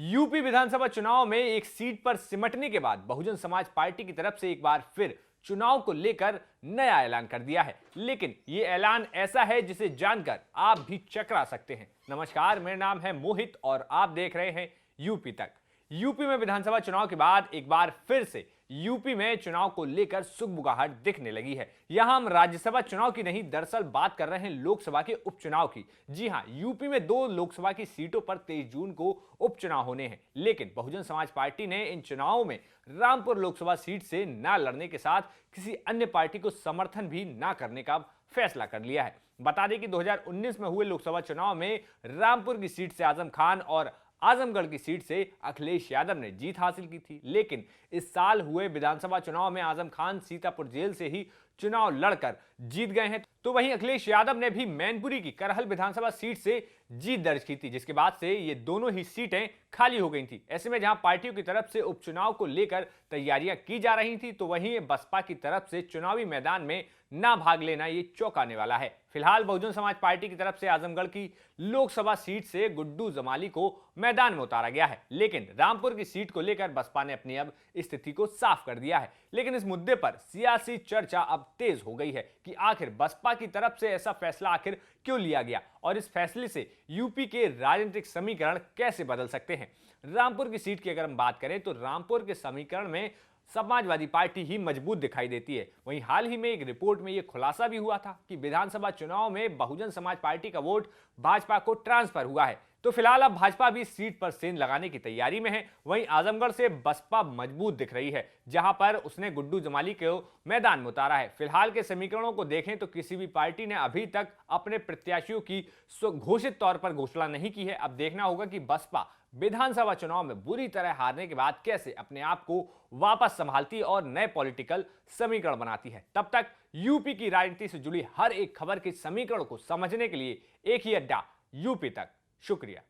UP विधानसभा चुनाव में एक सीट पर सिमटने के बाद बहुजन समाज पार्टी की तरफ से एक बार फिर चुनाव को लेकर नया ऐलान कर दिया है। लेकिन यह ऐलान ऐसा है जिसे जानकर आप भी चकरा सकते हैं। नमस्कार, मेरा नाम है मोहित और आप देख रहे हैं यूपी तक। यूपी में विधानसभा चुनाव के बाद एक बार फिर से यूपी में चुनाव को लेकर सुगबुगाहट दिखने लगी है। यहां हम राज्यसभा चुनाव की नहीं, दरअसल बात कर रहे हैं लोकसभा के उपचुनाव की। जी हां, यूपी में 2 लोकसभा की सीटों पर 23 जून को उपचुनाव होने हैं। लेकिन बहुजन समाज पार्टी ने इन चुनावों में रामपुर लोकसभा सीट से न लड़ने के साथ किसी अन्य पार्टी को समर्थन भी न करने का फैसला कर लिया है। बता दें कि 2019 में हुए लोकसभा चुनाव में रामपुर की सीट से आजम खान और आजमगढ़ की सीट से अखिलेश यादव ने जीत हासिल की थी। लेकिन इस साल हुए विधानसभा चुनाव में आजम खान सीतापुर जेल से ही चुनाव लड़कर जीत गए हैं, तो वहीं अखिलेश यादव ने भी मैनपुरी की करहल विधानसभा सीट से जीत दर्ज की थी, जिसके बाद से ये दोनों ही सीटें खाली हो गई थी। ऐसे में जहां पार्टियों की तरफ से उपचुनाव को लेकर तैयारियां की जा रही थी, तो वहीं बसपा की तरफ से चुनावी मैदान में ना भाग लेना ये चौंकाने वाला है। फिलहाल बहुजन समाज पार्टी की तरफ से आजमगढ़ की लोकसभा सीट से गुड्डू जमाली को मैदान में उतारा गया है, लेकिन रामपुर की सीट को लेकर बसपा ने अपनी अब स्थिति को साफ कर दिया है। लेकिन इस मुद्दे पर सियासी चर्चा अब तेज हो गई है कि आखिर बसपा की तरफ से ऐसा फैसला आखिर क्यों लिया गया और इस फैसले से यूपी के राजनीतिक समीकरण कैसे बदल सकते हैं। रामपुर की सीट की अगर हम बात करें तो रामपुर के समीकरण में समाजवादी पार्टी ही मजबूत दिखाई देती है। वहीं हाल ही में एक रिपोर्ट में यह खुलासा भी हुआ था कि विधानसभा चुनाव में बहुजन समाज पार्टी का वोट भाजपा को ट्रांसफर हुआ है। तो फिलहाल अब भाजपा भी सीट पर सेंध लगाने की तैयारी में है। वहीं आजमगढ़ से बसपा मजबूत दिख रही है, जहां पर उसने गुड्डू जमाली को मैदान में उतारा है। फिलहाल के समीकरणों को देखें तो किसी भी पार्टी ने अभी तक अपने प्रत्याशियों की घोषित तौर पर घोषणा नहीं की है। अब देखना होगा कि बसपा विधानसभा चुनाव में बुरी तरह हारने के बाद कैसे अपने आप को वापस संभालती और नए पॉलिटिकल समीकरण बनाती है। तब तक यूपी की राजनीति से जुड़ी हर एक खबर के समीकरण को समझने के लिए एक ही अड्डा यूपी तक। शुक्रिया।